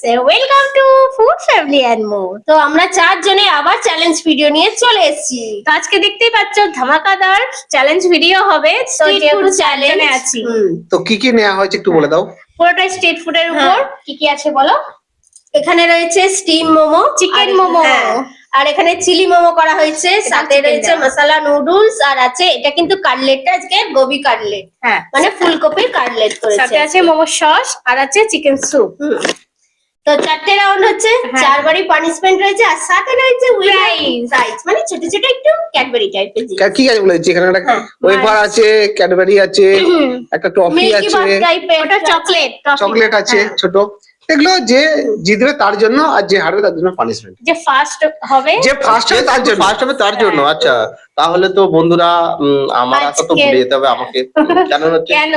Welcome to food family and more. তো আমরা চারজনে আবার চ্যালেঞ্জ ভিডিও নিয়ে চলে এসেছি। তো আজকে দেখতেই পাচ্ছ ধামাকাদার চ্যালেঞ্জ ভিডিও হবে। তো যেহেতু চ্যালেঞ্জে আছি, তো কি কি নেওয়া হয়েছে একটু বলে দাও। পুরোটাই স্ট্রিট ফুডের উপর। কি কি আছে বলো? এখানে রয়েছে স্টিম মোমো, চিকেন মোমো, আর এখানে চিলি মোমো করা হয়েছে, সাথে রয়েছে মশলা নুডলস, আর আছে এটা কিন্তু কাটলেটটা আজকে গোবি কাটলেট, মানে ফুলকপির কাটলেট করেছে। সাথে আছে মোমো সস আর আছে চিকেন স্যুপ। তো চারটে রাউন্ড হচ্ছে, চারবারই পানিশমেন্ট রয়েছে, আর সাথে রয়েছে প্রাইজ, মানে ছোট ছোট একটু ক্যাডবেরি টাইপের। কি আছে বলেছি এখানে? একটা ওয়েফার আছে, ক্যাডবেরি আছে, একটা টফি আছে, ওটা চকলেট আছে ছোট। এগুলো যে জিতবে তার জন্য, আর যে হারবে তার জন্য পানিশমেন্ট। যে ফার্স্ট হবে তার জন্য। আচ্ছা, তাহলে তো বন্ধুরা আমার আশা তো ভুলে যেতে হবে আমাকে। কেন?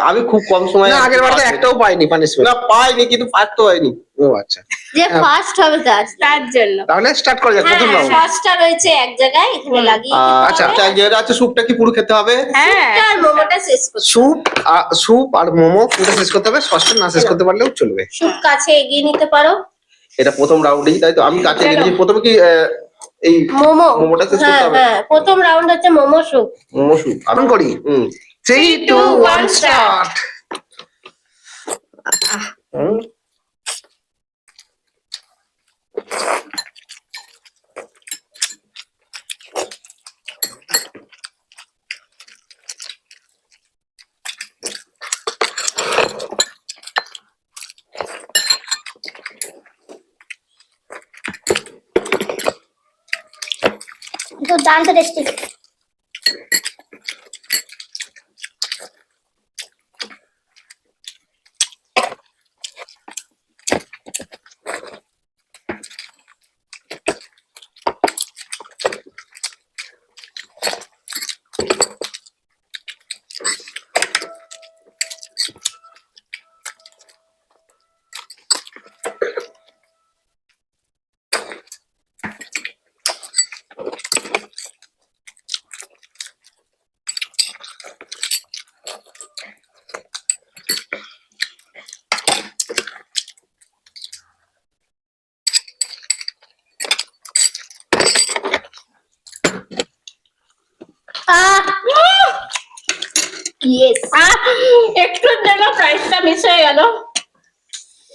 আমি খুব কম সময় আগের বার তো একটাও পাইনি পানিশমেন্ট। না পাইনি, কিন্তু ফার্স্ট তো হয়নি। ও আচ্ছা, যে ফার্স্ট হবে তার জন্য। তাহলে স্টার্ট করা যাক প্রথম রাউন্ড। সসটা রয়েছে এক জায়গায়, এখানে লাগিয়ে আচ্ছা, যেটা আছে স্যুপটা কি পুরো খেতে হবে? আর মোমোটা শেষ করতে স্যুপ আর মোমো পুরো শেষ করতে হবে। সসটা না শেষ করতে পারলেও চলবে। স্যুপ কাছে এগিয়ে নিতে পারো। এটা প্রথম রাউন্ডেই, তাই তো আমি কাছে গেছি। প্রথমে কি এই মোমোটা শেষ করতে হবে? প্রথম রাউন্ড হচ্ছে মোমো স্যুপ। আমি করি। 3 2 1 স্টার্ট। দুর্দান্ত টেস্টি। একটু যেন প্রাইজটা মিস হয়ে গেল।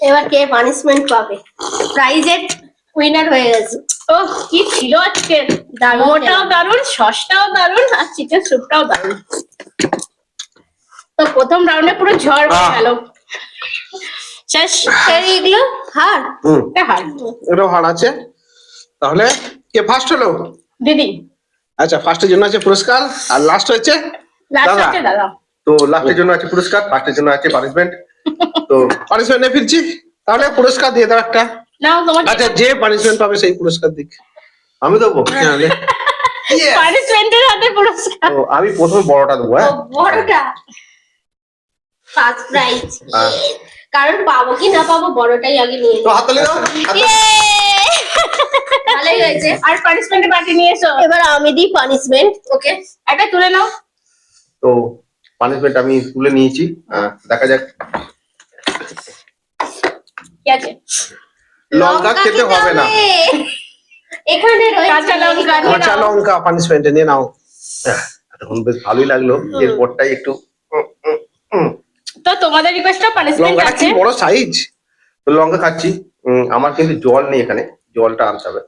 এবার কে পানিশমেন্ট পাবে? প্রাইজের উইনার হয়ে গেছে। ও কি ছিল আজকে! মোমোটাও দারুণ, সসটাও দারুণ, আর চিকেন স্যুপটাও দারুণ। তো প্রথম রাউন্ডে পুরো ঝড় হয়ে গেল। শেষ। এগুলো হার। এটাও হার আছে। তাহলে কে ফার্স্ট হলো? দিদি। আচ্ছা, ফার্স্টের জন্য আছে পুরস্কার, আর লাস্ট হচ্ছে দাদা। তো লাস্টের জন্য আছে পুরস্কার, ফার্স্টের জন্য আছে পানিশমেন্ট। তো পানিশমেন্টে ফিরছি। তাহলে পুরস্কার দিয়ে দাও একটা। নাও তোমাকে। আচ্ছা, যে পানিশমেন্ট পাবে সেই পুরস্কার দিক। আমি দেবো? পানিশমেন্টের হাতে পুরস্কার। তো আমি প্রথমে বড়টা দেবো। বড়টা ফার্স্ট প্রাইজ। কারণ পাবো কি না পাবো, বড়টাই আগে নিয়ে তো হাততালি দাও। ভালোই হয়েছে। আর পানিশমেন্টের বাটি নিয়ে এসো। এবার আমি দিই পানিশমেন্ট। ওকে, একটা তুলে নাও। তো পানিশমেন্ট আমি তুলে নিয়েছি, দেখা যাক কি আছে। লঙ্কা খেতে হবে না। এখানে রয়েছে কাঁচা লঙ্কা পানিশমেন্টে নিয়ে নাও। এখন বেশ ভালোই লাগলো। এরপরটাই একটু তো তোমাদের রিকোয়েস্টটা পানিশমেন্ট লঙ্কাটা আছে। কি বড় সাইজ। তো লঙ্কা খাচ্ছি। আমার কিন্তু জল নেই এখানে, জলটা আনতে হবে।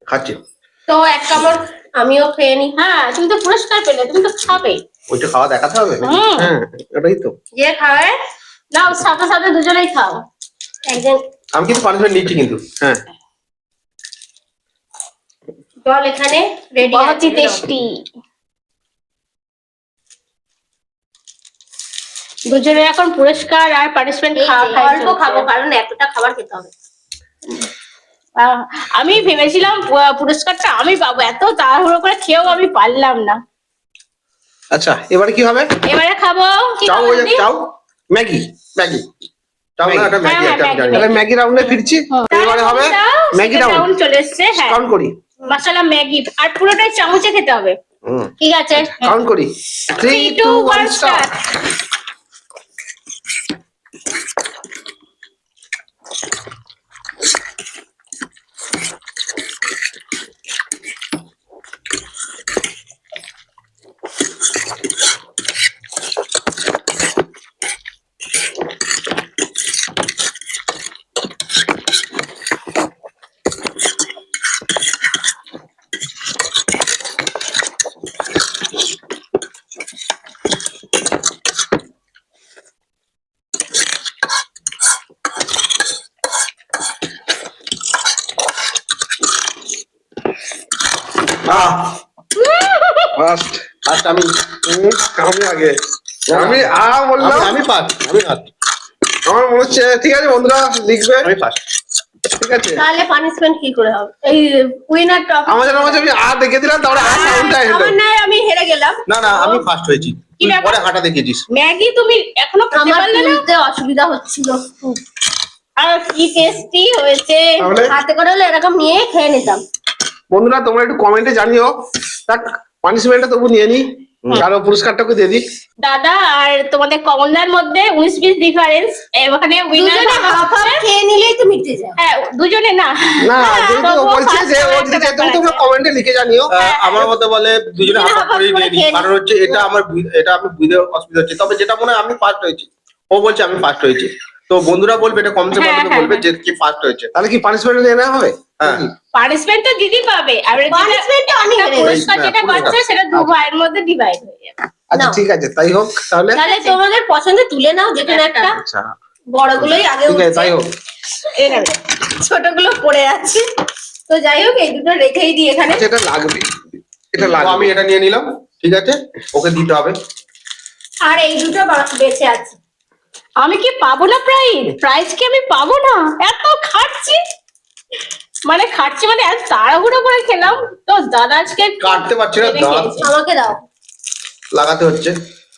খাচ্ছি। তো এক কামড় আমিও খেয়ে নি। হ্যাঁ, তুমি তো পুরস্কার পেলে, তুমি তো খাবে। ওইটা খাওয়া দেখাতে হবে। হ্যাঁ, এটাই তো। যে খাবে নাও, সাথে সাথে দুজনেই খাও। একজন। আমি কিন্তু পানিশমেন্ট নিচ্ছি কিন্তু। হ্যাঁ, জল এখানে রেডি আছে। টেস্টি। দুজনে এখন পুরস্কার আর পানিশমেন্ট অল্প খাবো, কারণ এতটা খাবার খেতে হবে। আমি ভেবেছিলাম পুরস্কারটা আমি পাবো, এত তাড়াহুড়ো করে খেয়েও আমি পারলাম না। আচ্ছা, এবারে কি হবে? এবারে খাবো চাও ম্যাগি। চাও না, এটা ম্যাগি আছে আমি জানি। তাহলে ম্যাগি রাউন্ডে ফিরছি। এবারে হবে ম্যাগি রাউন্ড। চলে এসেছে। হ্যাঁ, কাউন্ট করি। মশলা ম্যাগি, আর পুরোটাই চামচে খেতে হবে। ঠিক আছে, কাউন্ট করি। 3 2 1 স্টার্ট। ফার্স্ট ফার্স্ট আমি আমি আগে আমি বললাম আমি ফার্স্ট আমি ফার্স্ট আমার মনে হচ্ছে ঠিক আছে বন্ধুরা লিখবে আমি ফার্স্ট ঠিক আছে তাহলে পানিশমেন্ট কি করে হবে এই উইনার টপিক আমাদের মাঝে আমি দেখে দিলাম তারপরে সাউন্ডটা এলো আমার না আমি হেরে গেলাম না না আমি ফার্স্ট হয়েছি কি তুই ব্যাপার? পরে হাঁটা দেখিয়েছিস ম্যাগি তুমি এখনো খেতে পারলে না তুলতে অসুবিধা হচ্ছিল আর কি টেস্টি হয়েছে তাহলে? হাতে করে হলে এরকম নিয়ে খেয়ে নিতাম বন্ধুরা তোমরা একটু কমেন্টে জানিও তাক পানিশমেন্টটা তবু নিয়ে নি আর পুরস্কারটাকে দিয়ে দিই দাদা আর তোমাদের কমলদার মধ্যে 19-20 ডিফারেন্স এখানে উইনার দুজনে হাফ হাফ খেয়ে নিলেই তো মিটে যায় হ্যাঁ দুজনে না না যেহেতু ও তবুও বলছে first যে ও হওয়ার যদি একটা চায় তুমি তোমরা ব্যাপার আছে। কমেন্টে লিখে জানিও আমার মতে বলে দুজনে দুজনে হাফ half half করে করে নিয়ে নিই খেয়ে কারণ হচ্ছে এটা আমার এটা আমি বুঝতে অসুবিধা হচ্ছে তবে যেটা মনে হয় আমি ফার্স্ট হয়েছি ও বলছে আমি ফার্স্ট হয়েছি তো বন্ধুরা বলবে এটা কমসে হ্যাঁ, কম হ্যাঁ, বলবে যে কি ফার্স্ট হয়েছে তাহলে কি পানিশমেন্ট নিয়ে নেওয়া হবে হ্যাঁ পানিশমেন্ট তো দিদি পাবে আর পানিশমেন্ট আমি হেরে গেছি পুরস্কার যেটা পুরস্কার। পাচ্ছে সেটা দু ভাইয়ের মধ্যে ডিভাইড হয়ে যাবে আচ্ছা নাও। ঠিক আছে তাই হোক তাহলে তাহলে তোমাদের পছন্দ তুলে নাও যেখানে একটা আচ্ছা বড়গুলোই আগে ঠিক আছে তাই উঠছে হোক এই নেবে। ছোটগুলো পড়ে আছে তো যাই হোক এই দুটো রেখেই দিই এখানে আচ্ছা এটা লাগবে এটা তো লাগবে আমি এটা নিয়ে নিলাম ঠিক আছে ওকে দিতে হবে আর এই দুটো বেঁচে আছে আমি কি পাবো না প্রাইজ কি আমি পাবো না এত খাচ্ছি মানে এত তাড়াহুড়ো করে খেলাম তো দাদা আজকে কাটতে পারছি না টেনে দাঁত খেয়েছে। আমাকে দাও লাগাতে হচ্ছে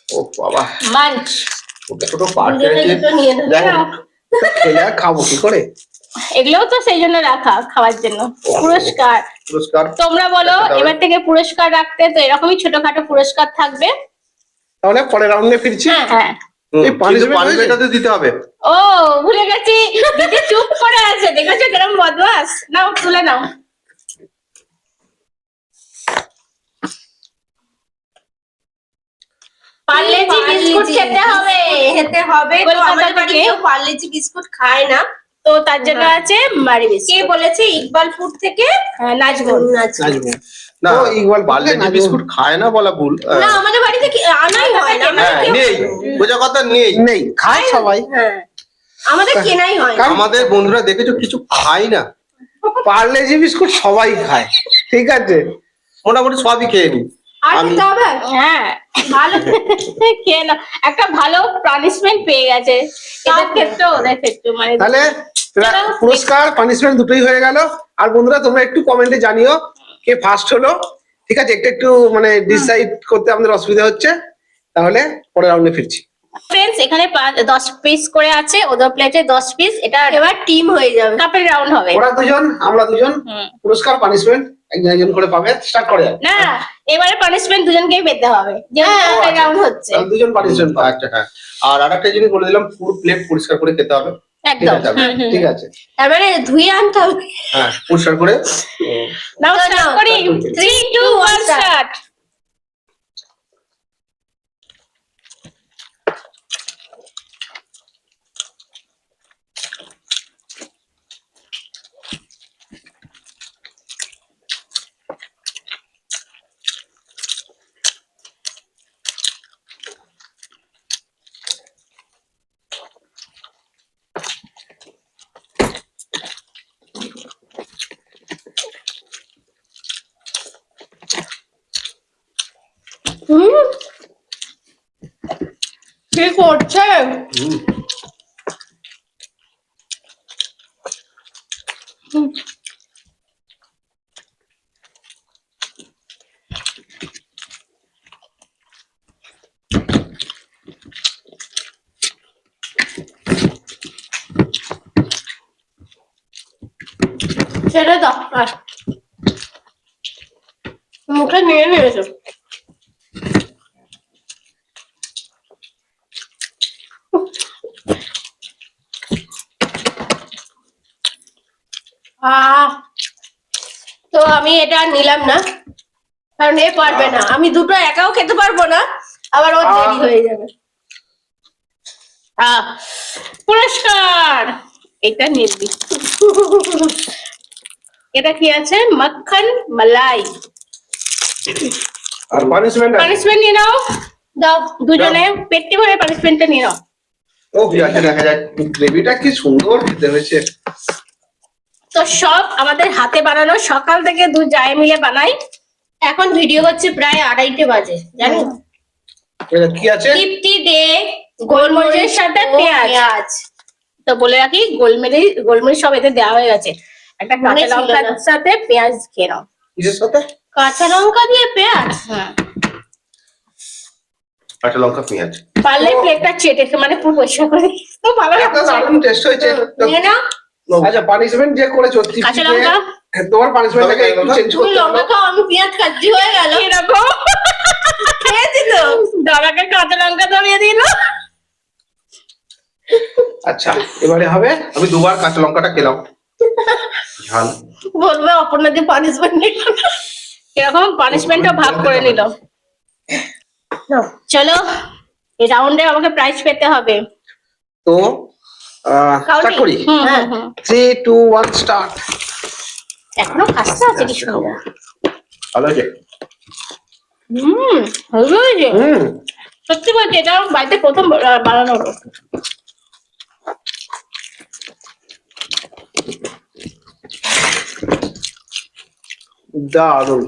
ও বাবা মাঞ্চ ছোট ছোট পার্ট দুজনে রয়েছে দুটো নিয়ে নেবো দেখো খেলে আর খাবো কি করে এগুলোও তো সেই জন্য রাখা খাওয়ার জন্য পুরস্কার পুরস্কার তোমরা বলো দেখা যাবে। এবার থেকে পুরস্কার রাখতে তো এরকমই ছোটখাটো পুরস্কার থাকবে তাহলে পরের রাউন্ডে ফিরছি হ্যাঁ এই punishment পানিশমেন্টটা তো দিতে হবে ও ভুলে গেছি দিদি চুপ করে আছে দেখেছো কিরম বদমাস নাও তুলে নাও পার্লেজি বিস্কুট খেতে হবে খেতে হবে তো কলকাতা আমাদের বাড়ি থেকে। কেউ পার্লেজি বিস্কুট খায় না তো তার জন্য হ্যাঁ। আছে মারি কে বিস্কুট বলেছে ইকবাল ফুড থেকে নাজমুল নাচবো না ও, ইকবাল পার্লেজি নাজমুল। বিস্কুট খায় না বলা ভুল না আমাদের বাড়িতে আনাই হয় না হ্যাঁ আমাদের নেই কেউ- বোঝা কথা নেই নেই খায় সবাই হ্যাঁ আমাদের কেনাই হয় না। আমাদের বন্ধুরা দেখেছো কিছু খায় না পার্লেজি বিস্কুট সবাই খায় ঠিক আছে মোটামুটি সবই খেয়ে নি আর আমি- খেতে হবে হ্যাঁ ভালো খেয়ে নাও একটা ভালো পানিশমেন্ট পেয়ে গেছে এদের ক্ষেত্রেও ওদের ক্ষেত্রেও মানে তাহলে পুরস্কার পানিশমেন্ট দুটোই হয়ে গেল আর বন্ধুরা তোমরা একটু কমেন্টে জানিও কে ফার্স্ট হলো ঠিক আছে একটু মানে ডিসাইড করতে আমাদের অসুবিধা হচ্ছে তাহলে পরের রাউন্ডে ফিরছি ফ্রেন্ডস এখানে 10 পিস করে আছে ওদের প্লেটে 10 পিস এটা এবার টিম হয়ে যাবে কাপের রাউন্ড হবে ওরা দুজন আমরা দুজন হুম। পুরস্কার পানিশমেন্ট একজন একজন করে পাবে স্টার্ট করে যাবে না এবারে পানিশমেন্ট দুজনকেই পেতে হবে যেহেতু হ্যাঁ, কাপের রাউন্ড হচ্ছে তাহলে দুজন পানিশমেন্ট পাবে আচ্ছা হ্যাঁ আর আরেকটা জিনিস বলে দিলাম পুরো প্লেট পরিষ্কার করে খেতে হবে একদম ঠিক আছে, হুম, হুম। ঠিক আছে তার মানে ধুয়ে আনতে হবে হ্যাঁ পরিষ্কার করে নাও তো স্টার্ট নাও, করি start 3 2 1 স্টার্ট হুম কি করছে ছেড়ে দাও আর মুখে নিয়ে নিয়েছো তো আমি এটা আর নিলাম না কারণ এ পারবে না আমি দুটো একাও খেতে পারবো না আবার ওর দেরি হয়ে যাবে পুরস্কার এটা নিবি এটা কি আছে মাখন মালাই আর পানিশমেন্ট পানিশমেন্ট নিয়ে নাও দাও দুজনে পেটটি ভরে পানিশমেন্টটা নিয়ে নাও ও আছে দেখা যায় গ্রেভিটা কি সুন্দর খেতে হয়েছে। তো সব আমাদের হাতে বানানো, সকাল থেকে দু জায়ে মিলে বানাই। এখন ভিডিও হচ্ছে প্রায় 2:30 বাজে জানো। এটা কি আছে? তৃপ্তি দে গোলমরিচের সাথে ও পেঁয়াজ। তো বলে রাখি, গোলমরিচ সব এতে দেওয়া হয়ে গেছে। একটা মনে কাঁচা ছিল লঙ্কার না। সাথে পেঁয়াজ খেয়ে নাও। কিসের সাথে? কাঁচা লঙ্কা দিয়ে পেঁয়াজ। হ্যাঁ, কাঁচা লঙ্কা পেঁয়াজ। পারলে প্লেটটা চেটে মানে পুরো পরিষ্কার করে দিস। তো ভালো একটা লাগছে। দারুণ টেস্ট হয়েছে। নিয়ে নাও। আচ্ছা পানিশমেন্ট যে করেছো কাঁচা লঙ্কা? তোমার পানিশমেন্টটাকে একটু চেঞ্জ তুমি করতে লঙ্কা হবে। খাও, আমি পেঁয়াজ খাচ্ছি, হয়ে গেল। এরকম খেয়েছি তো। দাদাকে কাঁচা লঙ্কা ধরিয়ে দিল। আচ্ছা এবারে হবে আমি দুবার কাঁচা লঙ্কাটা খেলাম, ঝাল। বলবে অপর্ণাদি পানিশমেন্ট নেই। এরকম পানিশমেন্টটা ভাগ করে নিল। চলো, এই রাউন্ডে আমাকে প্রাইজ পেতে হবে। তো স্টার্ট করি। হ্যাঁ। 3 2 1 স্টার্ট। এখনো খাসতে আছে কি সুন্দর। ভালো হয়েছে। ভালো হয়েছে। হুম সত্যি বলছি, এটা আমার বাড়িতে প্রথম বানানো হলো। দারুণ।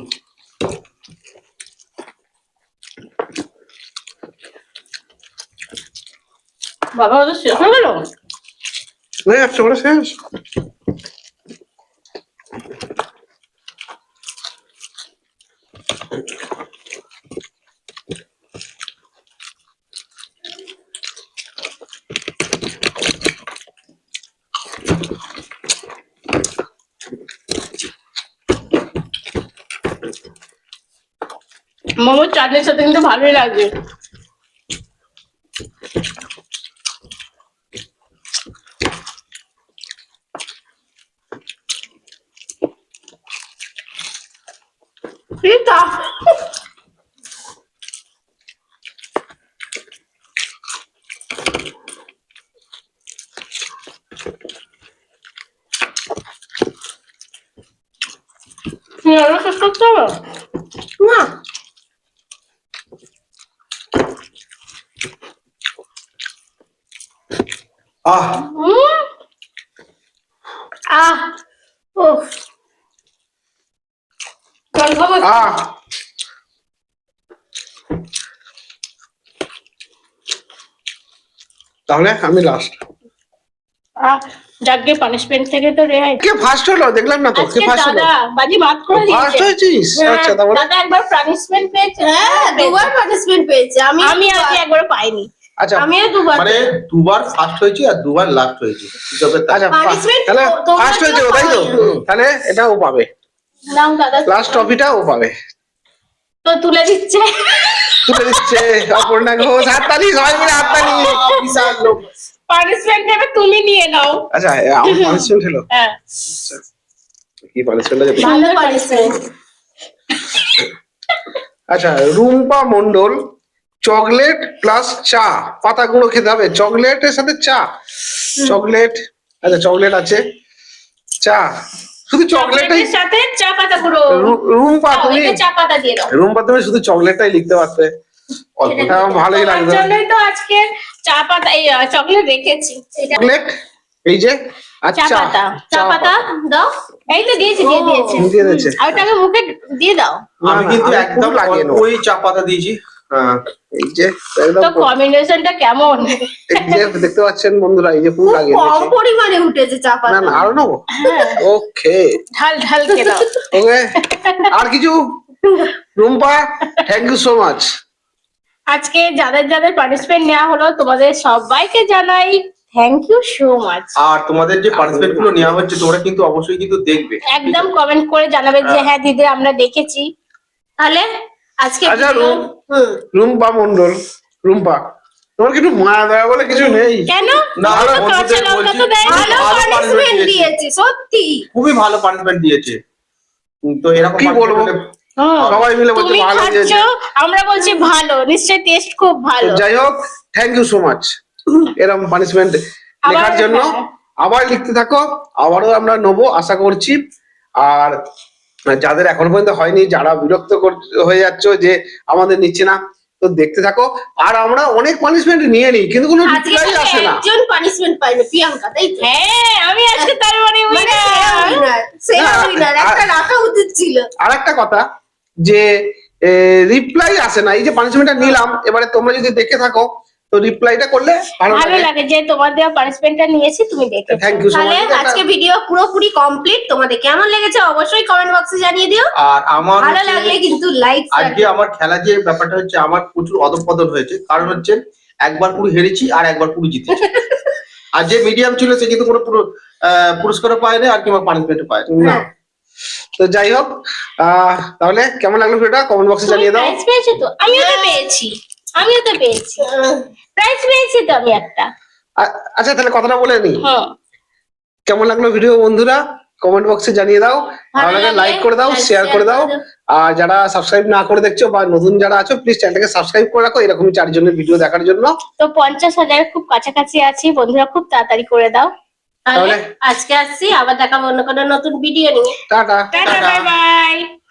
বাবা, ওদের শেষ হয়ে গেল। শেষ করে শেষ। মোমোর চাটনির সাথে কিন্তু ভালোই লাগছে। পিতা শেষ করতে হবে না, আহ উফ, জল খাবো? আহ তাহলে আমি লাস্ট। যাকে পানিশমেন্ট থেকে তো রেহাই। কে ফার্স্ট হলো দেখলাম না তো। কে আজকে ফার্স্ট হলো? দাদা বাজি মাত করে ফার্স্ট দিয়েছে। হয়েছিস? হ্যাঁ, আচ্ছা তারপরে দাদা একবার পানিশমেন্ট পেয়েছে। হ্যাঁ, দুবার পানিশমেন্ট পেয়েছে। আমি আমি আজকে একবার পাইনি। আচ্ছা আমিও দুবার। মানে দুবার ফার্স্ট হয়েছি আর দুবার লাস্ট হয়েছি। হিসাবে তাই। আচ্ছা punishment তাহলে তোমরা ফার্স্ট হয়েছে কেউ ও, তাই তো? পাওনি। তাহলে এটা ও পাবে, নাও দাদা, লাস্ট ট্রফিটা ও পাবে। তো তুলে দিচ্ছে। তুলে দিচ্ছে অপর্ণা ঘোষ। হাততালি, সবাই মিলে হাততালি। বিশাল লোক। পানিশমেন্ট নেবে তুমি, নিয়ে নাও। আচ্ছা আমার পানিশমেন্ট হলো। হ্যাঁ, কি পানিশমেন্ট আছে? ভালো পানিশমেন্ট। আচ্ছা রুম্পা মন্ডল, চকলেট প্লাস চা, পাতা গুঁড়ো খেতে হবে। চকলেটের সাথে চা, চকলেট। আচ্ছা চকলেট আছে, চা, শুধু চকলেটটাই। চকলেটের সাথে চা পাতা গুঁড়ো। রুম্পা দাও, তুমি, এতে চা পাতা দিয়ে দাও। রুম্পা তুমি শুধু চকলেটটাই লিখতে পারতে। অল্প। এটা আমার ভালোই তোমার লাগতো। জন্যই তো আজকে চা পাতা, এই চকলেট রেখেছি। এটা চকলেট এই যে, আর চা চা, পাতা। চা পাতা দাও। এই তো দিয়েছি, দিয়ে দিয়েছে। দিয়ে দিয়েছে। আর ওটাকে মুখে দিয়ে দাও। আমি না, কিন্তু আমি একদম পুরো লাগিয়ে নেবো। ওই চা পাতা দিয়েছি। হ্যাঁ। এই যে একদম তো কম্বিনেশনটা কেমন? এই যে দেখতে পাচ্ছেন বন্ধুরা, এই যে পুরো খুব লাগিয়ে কম দিয়েছি। পরিমাণে উঠেছে চা না পাতা। না আরো নেবো। হ্যাঁ, ওকে ঢাল ঢাল খেয়ে দাও। ওকে, আর কিছু? Rumpa thank you so much. আজকে যাদের যাদের পার্টিসিপেন্ট নেওয়া হলো, তোমাদের সবাইকে জানাই থ্যাংক ইউ সো মাচ। আর তোমাদের যে পার্টিসিপেট গুলো নেওয়া হচ্ছে তোমরা কিন্তু অবশ্যই কিন্তু দেখবে। একদম কমেন্ট করে জানাবে যে হ্যাঁ দিদি আমরা দেখেছি। তাহলে আজকে আচ্ছা, video- রুম্পা মন্ডল, রুম্পা তোমার কি একটু মায়া দয়া বলে কিছু নেই? কেন? না, ও তো বন্ধুদের কাঁচা লঙ্কা তো বলছি, দেয়নি। ভালো ভালো পানিশমেন্ট punishment দিয়েছে সত্যি। খুবই ভালো পানিশমেন্ট দিয়েছে। তো এরকম কি বলবো? punishment হুম। সবাই মিলে বলছে তুমি ভালো খাচ্ছ, দিয়েছে। আমরা বলছি ভালো, নিশ্চয়ই টেস্ট খুব তো ভালো। যাই হোক থ্যাংক ইউ সো মাচ এরকম পানিশমেন্ট লেখার জন্য। হ্যাঁ। আবার লিখতে থাকো, আবারও আমরা নেবো আশা করছি। আর যাদের এখন পর্যন্ত হয়নি, যারা বিরক্ত হয়ে যাচ্ছ যে আমাদের নিচ্ছে না, তো দেখতে থাকো। আর আমরা অনেক পানিশমেন্ট নিয়ে নিই কিন্তু কোনো আজকে রিপ্লাই আসে না। একজন পানিশমেন্ট পাইনি, প্রিয়াঙ্কা, তাই তো? হ্যাঁ আমি আজকে তার মানে মানে সেরা না, উইনার একটা রাখা উচিত ছিল। আর একটা কথা যে রিপ্লাই আসে না, এই যে পানিশমেন্টটা নিলাম, এবারে তোমরা যদি দেখে থাকো তো রিপ্লাইটা করলে ভালো ভালো লাগে। লাগে যে তোমার দেওয়া পানিশমেন্টটা নিয়েছি তুমি দেখে। থ্যাংক ইউ সো তাহলে মাচ। আজকে ভিডিও পুরোপুরি কমপ্লিট। তোমাদের কেমন লেগেছে অবশ্যই কমেন্ট বক্সে জানিয়ে দিও। আর আমার ভালো হচ্ছে- লাগলে কিন্তু লাইক আজকে আমার খেলা যে ব্যাপারটা হচ্ছে, আমার প্রচুর অধঃপতন হয়েছে। কারণ হচ্ছে একবার পুরো হেরেছি আর একবার পুরো জিতেছি। আর যে মিডিয়াম ছিল সে কিন্তু কোনো পুরস্কারও পায়নি আর কিংবা পানিশমেন্টও পায়নি। না, তো যাই হোক, তাহলে কেমন লাগলো ভিডিওটা কমেন্ট বক্সে জানিয়ে দাও। প্রাইজ পেয়েছো তো? আমিও তো পেয়েছি, আমিও তো পেয়েছি, প্রাইজ পেয়েছি তো আমি একটা। আচ্ছা তাহলে কথাটা বলে নি, হ্যাঁ কেমন লাগলো ভিডিও বন্ধুরা কমেন্ট বক্সে জানিয়ে দাও। ভালো লাগলে লাইক করে দাও, শেয়ার করে দাও। আর যারা সাবস্ক্রাইব না করে দেখছো বা নতুন যারা আছো প্লিজ চ্যানেলটাকে সাবস্ক্রাইব করে রাখো এরকমই 4 জনের ভিডিও দেখার জন্য। তো 50,000 খুব কাছাকাছি আছি বন্ধুরা, খুব তাড়াতাড়ি করে দাও। তাহলে তাহলে আজকে আসছি, আবার দেখাবো অন্য কোনো নতুন ভিডিও নিয়ে। টাটা। Tata bye bye.